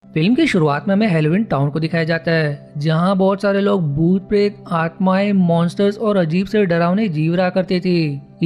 Film की शुरुआत में हमें हेलोविन टाउन को दिखाया जाता है, जहां बहुत सारे लोग भूत प्रेत, आत्माएं, मॉन्स्टर्स और अजीब से डरावने जीव रहा करते थे।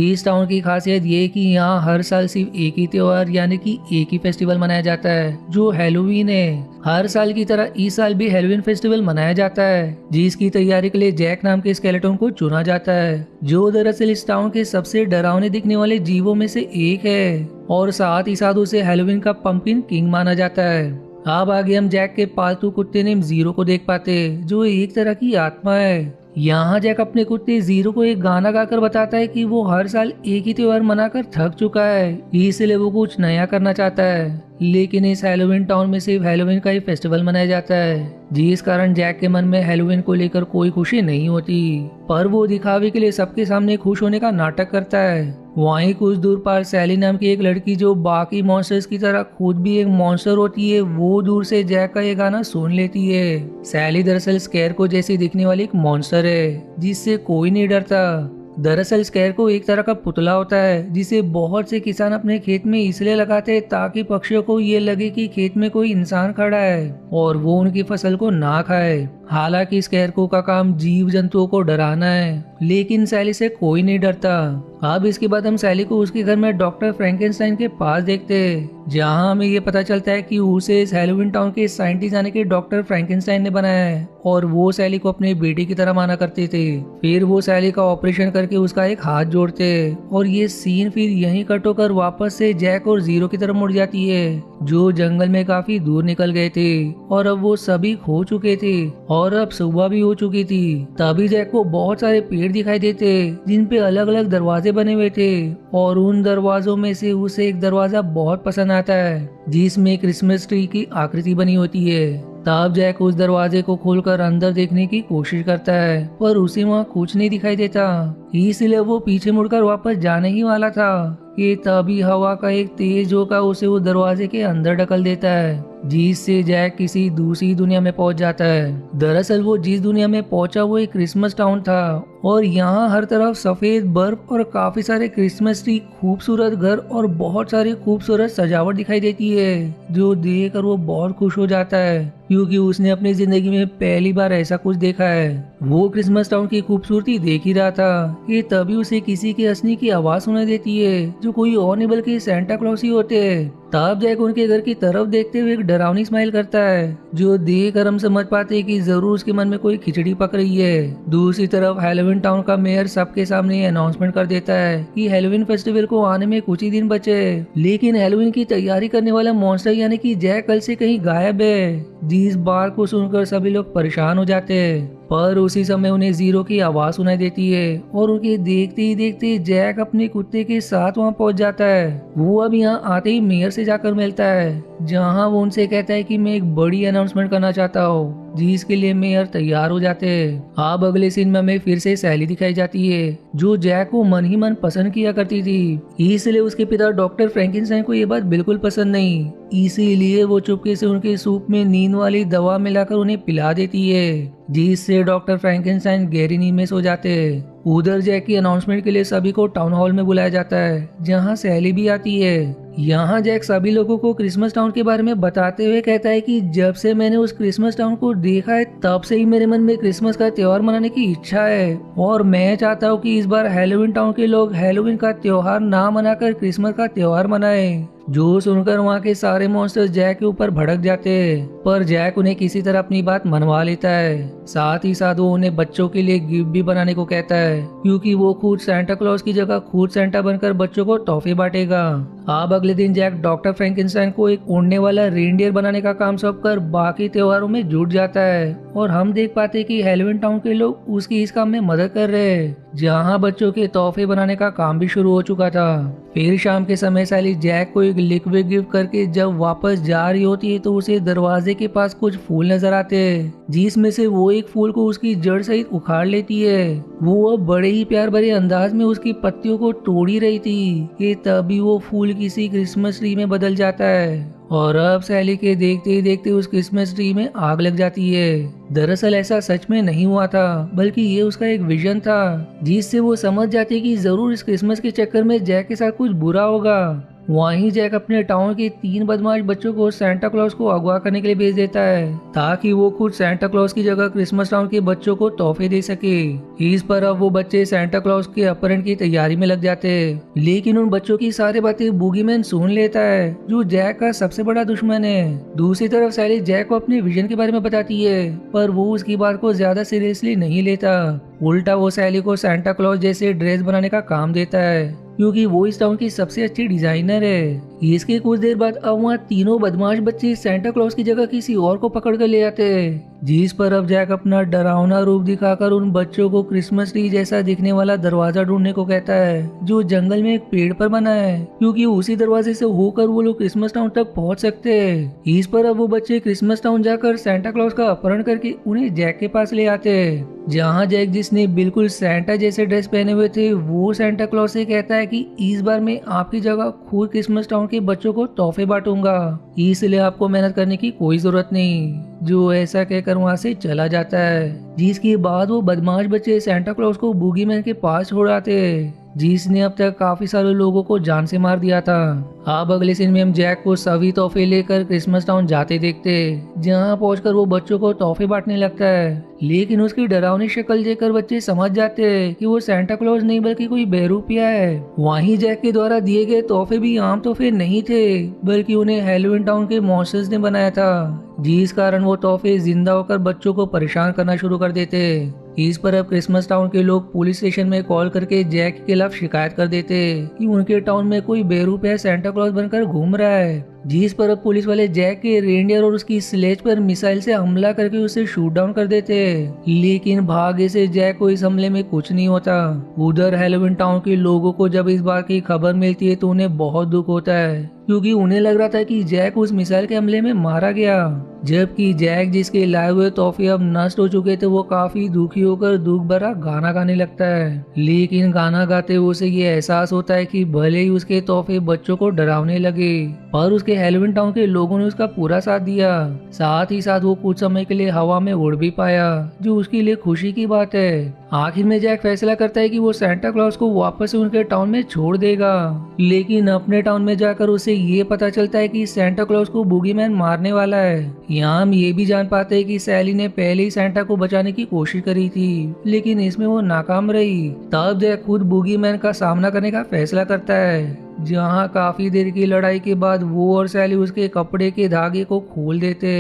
इस टाउन की खासियत ये है कि यहाँ हर साल सिर्फ एक ही त्योहार यानी कि एक ही फेस्टिवल मनाया जाता है, जो हेलोवीन है। हर साल की तरह इस साल भी हेलोवीन फेस्टिवल मनाया जाता है, जिसकी तैयारी के लिए जैक नाम के स्केलेटन को चुना जाता है, जो दरअसल इस टाउन के सबसे डरावने दिखने वाले जीवों में से एक है, और साथ ही साथ उसे हेलोवीन का पंपकिन किंग माना जाता है। अब आगे हम जैक के पालतू कुत्ते नेम जीरो को देख पाते, जो एक तरह की आत्मा है। यहाँ जैक अपने कुत्ते जीरो को एक गाना गाकर बताता है कि वो हर साल एक ही त्योहार मनाकर थक चुका है, इसलिए वो कुछ नया करना चाहता है। लेकिन इस हेलोवीन टाउन में सिर्फ हेलोवीन का ही फेस्टिवल मनाया जाता है, जिस कारण जैक के मन में हेलोवीन को लेकर कोई खुशी नहीं होती, पर वो दिखावे के लिए सबके सामने खुश होने का नाटक करता है। वहीं कुछ दूर पर सैली नाम की एक लड़की, जो बाकी मॉन्स्टर्स की तरह खुद भी एक मॉन्स्टर होती है, वो दूर से जैक का ये गाना सुन लेती है। सैली दरअसल स्केर को जैसी दिखने वाली एक मॉन्स्टर है, जिससे कोई नहीं डरता। दरअसल स्केर को एक तरह का पुतला होता है, जिसे बहुत से किसान अपने खेत में इसलिए लगाते हैं ताकि पक्षियों को ये लगे कि खेत में कोई इंसान खड़ा है और वो उनकी फसल को ना खाए। हालांकि स्कैरको का काम जीव जंतुओं को डराना है, लेकिन सैली से कोई नहीं डरता। अब इसके बाद हम सैली को उसके घर में डॉक्टर फ्रैंकेनस्टाइन के पास देखते हैं, जहां हमें ये पता चलता है कि उसे इस हेलोवीन टाउन के साइंटिस्ट यानी कि डॉक्टर फ्रैंकेनस्टाइन ने बनाया है, और वो सैली को अपनी बेटी की तरह माना करते थे। फिर वो सैली का ऑपरेशन करके उसका एक हाथ जोड़ते, और ये सीन फिर यहीं कट होकर वापस से जैक और जीरो की तरफ मुड़ जाती है, जो जंगल में काफी दूर निकल गए थे और अब वो सभी खो चुके थे और अब सुबह भी हो चुकी थी। तभी जैक को बहुत सारे पेड़ दिखाई देते, जिन पे अलग अलग दरवाजे बने हुए थे, और उन दरवाजों में से उसे एक दरवाजा बहुत पसंद आता है, जिसमें क्रिसमस ट्री की आकृति बनी होती है। तब जैक उस दरवाजे को खोलकर अंदर देखने की कोशिश करता है, पर उसे वहाँ कुछ नहीं दिखाई देता, इसलिए वो पीछे मुड़कर वापस जाने ही वाला था कि तभी हवा का एक तेज झोंका उसे वो दरवाजे के अंदर ढकल देता है, जिससे जैक किसी दूसरी दुनिया में पहुंच जाता है। दरअसल वो जिस दुनिया में पहुंचा वो एक क्रिसमस टाउन था, और यहाँ हर तरफ सफेद बर्फ और काफी सारे क्रिसमस ट्री, खूबसूरत घर और बहुत सारी खूबसूरत सजावट दिखाई देती है, जो देखकर वो बहुत खुश हो जाता है, क्योंकि उसने अपनी जिंदगी में पहली बार ऐसा कुछ देखा है। वो क्रिसमस टाउन की खूबसूरती देख ही रहा था कि तभी उसे किसी के हंसने की आवाज सुनाई देती है, जो कोई और नहीं बल्कि सेंटा क्लॉस ही होते हैं। तब जैक उनके घर की तरफ देखते हुए एक डरावनी स्माइल करता है, जो देखकर हम समझ पाते हैं कि जरूर उसके मन में कोई खिचड़ी पक रही है। दूसरी तरफ हेलोवीन टाउन का मेयर सबके सामने अनाउंसमेंट कर देता है कि हेलोवीन फेस्टिवल को आने में कुछ ही दिन बचे, लेकिन हेलोवीन की तैयारी करने वाला मॉन्स्टर यानी कि जैक कल से कहीं गायब है। जिस बात को सुनकर सभी लोग परेशान हो जाते हैं, पर उसी समय उन्हें जीरो की आवाज सुनाई देती है, और उनके देखते ही देखते जैक अपने कुत्ते के साथ वहां पहुंच जाता है। वो अब यहाँ आते ही मेयर से जाकर मिलता है, जहां वो उनसे कहता है कि मैं एक बड़ी अनाउंसमेंट करना चाहता हूँ, जिसके लिए मेयर तैयार हो जाते हैं। अब अगले सीन में हमें फिर से सैली दिखाई जाती है, जो जैक को मन ही मन पसंद किया करती थी, इसलिए उसके पिता डॉक्टर फ्रैंकेनस्टाइन को ये बात बिल्कुल पसंद नहीं, इसीलिए वो चुपके से उनके सूप में नींद वाली दवा मिलाकर उन्हें पिला देती है, जिससे डॉक्टर फ्रैंकेनस्टाइन गहरी नींद में सो जाते हैं। उधर जैक की अनाउंसमेंट के लिए सभी को टाउन हॉल में बुलाया जाता है, जहां सैली भी आती है। यहाँ जैक सभी लोगों को क्रिसमस टाउन के बारे में बताते हुए कहता है कि जब से मैंने उस क्रिसमस टाउन को देखा है, तब से ही मेरे मन में क्रिसमस का त्योहार मनाने की इच्छा है, और मैं चाहता हूँ कि इस बार हेलोवीन टाउन के लोग हेलोवीन का त्योहार ना मनाकर क्रिसमस का त्योहार मनाएं। जो सुनकर वहाँ के सारे मॉन्स्टर्स जैक के ऊपर भड़क जाते हैं, पर जैक उन्हें किसी तरह अपनी बात मनवा लेता है। साथ ही साथ वो उन्हें बच्चों के लिए गिफ्ट भी बनाने को कहता है, क्योंकि वो खुद सेंटा क्लॉज की जगह खुद सेंटा बनकर बच्चों को तोहफे बांटेगा। अब अगले दिन जैक डॉक्टर फ्रैंकेनस्टाइन को एक उड़ने वाला रेनडियर बनाने का काम सौंपकर बाकी त्योहारों में जुट जाता है, और हम देख पाते हैं कि हेलोवीन टाउन के लोग उसकी इस काम में मदद कर रहे हैं, जहां बच्चों के तोहफे बनाने का काम भी शुरू हो चुका था। फिर शाम के समय सैली जैक को एक लिक्विड गिफ्ट करके जब वापस जा रही होती है, तो उसे दरवाजे के पास कुछ फूल नजर आते हैं, जिसमें से वो एक फूल को उसकी जड़ सहित उखाड़ लेती है। वो अब बड़े ही प्यार भरे अंदाज में उसकी पत्तियों को तोड़ ही रही थी कि तभी वो फूल किसी क्रिसमस ट्री में बदल जाता है, और अब सैली के देखते ही देखते उस क्रिसमस ट्री में आग लग जाती है। दरअसल ऐसा सच में नहीं हुआ था, बल्कि ये उसका एक विजन था, जिससे वो समझ जाती कि जरूर इस क्रिसमस के चक्कर में जैक के साथ कुछ बुरा होगा। वहीं जैक अपने टाउन के 3 बदमाश बच्चों को सेंटा क्लॉज को अगवा करने के लिए भेज देता है ताकि वो खुद सेंटा क्लॉज की जगह क्रिसमस टाउन के बच्चों को तोहफे दे सके। इस पर अब वो बच्चे सेंटा क्लॉज के अपहरण की तैयारी में लग जाते हैं, लेकिन उन बच्चों की सारी बातें बूगीमैन सुन लेता है जो जैक का सबसे बड़ा दुश्मन है। दूसरी तरफ सैली जैक को अपने विजन के बारे में बताती है, पर वो उसकी बात को ज्यादा सीरियसली नहीं लेता। उल्टा वो सैली को सेंटा क्लॉज जैसे ड्रेस बनाने का काम देता है क्योंकि वो इस टाउन की सबसे अच्छी डिजाइनर है। इसके कुछ देर बाद अब वहाँ तीनों बदमाश बच्चे सेंटा क्लॉज की जगह किसी और को पकड़ कर ले आते हैं, जिस पर अब जैक अपना डरावना रूप दिखाकर उन बच्चों को क्रिसमस ट्री जैसा दिखने वाला दरवाजा ढूंढने को कहता है जो जंगल में एक पेड़ पर बना है, क्योंकि उसी दरवाजे से होकर वो लोग क्रिसमस टाउन तक पहुंच सकते हैं। इस पर अब वो बच्चे क्रिसमस टाउन जाकर सेंटा क्लॉज का अपहरण करके उन्हें जैक के पास ले आते हैं, जहाँ जैक जिसने बिल्कुल सेंटा जैसे ड्रेस पहने हुए थे वो सेंटा क्लॉज से कहता है कि इस बार मैं आपकी जगह खुद क्रिसमस टाउन के बच्चों को तोहफे बांटूंगा, इसलिए आपको मेहनत करने की कोई जरूरत नहीं। जो ऐसा कहकर वहाँ से चला जाता है, जिसके बाद वो बदमाश बच्चे सेंटा क्लॉज को बूगीमैन के पास छोड़ आते हैं, जिसने अब तक काफी सारे लोगों को जान से मार दिया था। अब अगले सीन में हम जैक को सभी तोहफे लेकर क्रिसमस टाउन जाते देखते, जहाँ पहुंचकर वो बच्चों को तोहफे बांटने लगता है, लेकिन उसकी डरावनी शक्ल देखकर बच्चे समझ जाते हैं कि वो सेंटा क्लॉज नहीं बल्कि कोई बेरूपिया है। वहीं जैक के द्वारा दिए गए तोहफे भी आम तोहफे नहीं थे, बल्कि उन्हें हैलोवीन टाउन के मॉन्स्टर्स ने बनाया था, जिस कारण वो तोहफे जिंदा होकर बच्चों को परेशान करना शुरू कर देते। इस पर अब क्रिसमस टाउन के लोग पुलिस स्टेशन में कॉल करके जैक के खिलाफ शिकायत कर देते कि उनके टाउन में कोई बेरूपिया सेंटा क्लॉज बनकर घूम रहा है, जिस पर अब पुलिस वाले जैक के रेनडियर और उसकी स्लेज पर मिसाइल से हमला करके उसे शूट डाउन कर देते। लेकिन भाग्य से जैक को इस हमले में कुछ नहीं होता। उधर हैलोवीन टाउन के लोगों को जब इस बात की खबर मिलती है तो उन्हें बहुत दुख होता है, क्योंकि उन्हें लग रहा था कि जैक उस मिसाइल के हमले में मारा गया, जबकि जैक जिसके लाए हुए तोहफे अब नष्ट हो चुके थे वो काफी दुखी होकर दुख भरा गाना गाने लगता है। लेकिन गाना गाते उसे ये एहसास होता है कि भले ही उसके तोहफे बच्चों को डरावने लगे, पर उसके हैलोवीन टाउन के लोगों ने उसका पूरा साथ दिया। साथ ही साथ वो कुछ समय के लिए हवा में उड़ भी पाया, जो उसके लिए खुशी की बात है। आखिर में जैक फैसला करता है कि वो सेंटा क्लॉज को वापस से उनके टाउन में छोड़ देगा, लेकिन अपने टाउन में जाकर उसे ये पता चलता है कि सेंटा क्लॉज को बूगीमैन मारने वाला है। यहाँ हम ये भी जान पाते हैं कि सैली ने पहले ही सेंटा को बचाने की कोशिश करी थी, लेकिन इसमें वो नाकाम रही। तब जैक खुद बूगीमैन का सामना करने का फैसला करता है, जहाँ काफी देर की लड़ाई के बाद वो और सैली उसके कपड़े के धागे को खोल देते।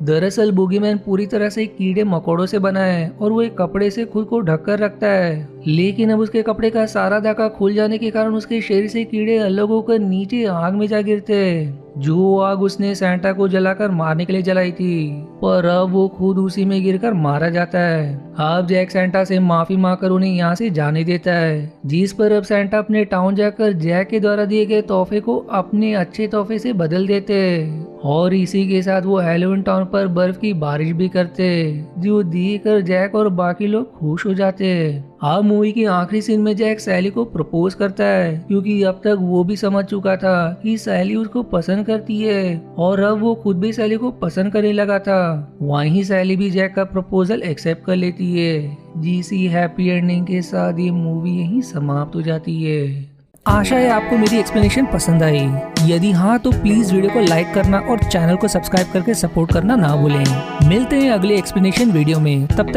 दरअसल बूगीमैन पूरी तरह से कीड़े मकोड़ों से बना है और वो एक कपड़े से खुद को ढक कर रखता है, लेकिन अब उसके कपड़े का सारा धागा खुल जाने के कारण उसके शरीर से कीड़े अलग होकर नीचे आग में जा गिरते, जो आग उसने सेंटा को जलाकर मारने के लिए जलाई थी, पर अब वो खुद उसी में गिरकर मारा जाता है। अब जैक सेंटा से माफी मांगकर उन्हें यहाँ से जाने देता है, जिस पर अब सेंटा अपने टाउन जाकर जैक के द्वारा दिए गए तोहफे को अपने अच्छे तोहफे से बदल देते, और इसी के साथ वो हैलोवीन टाउन पर बर्फ की बारिश भी करते, जो देखकर जैक और बाकी लोग खुश हो जाते। अब मूवी के आखिरी सीन में जैक सैली को प्रपोज करता है, क्योंकि अब तक वो भी समझ चुका था कि सैली उसको पसंद करती है, और अब वो खुद भी सैली को पसंद करने लगा था। वहीं सैली भी जैक का प्रपोजल एक्सेप्ट कर लेती है, जिसी हैप्पी एंडिंग के साथ ये मूवी यहीं समाप्त हो जाती है। आशा है आपको मेरी एक्सप्लेनेशन पसंद आई। यदि हाँ तो प्लीज वीडियो को लाइक करना और चैनल को सब्सक्राइब करके सपोर्ट करना ना भूलें। मिलते हैं अगले एक्सप्लेनेशन वीडियो में, तब तक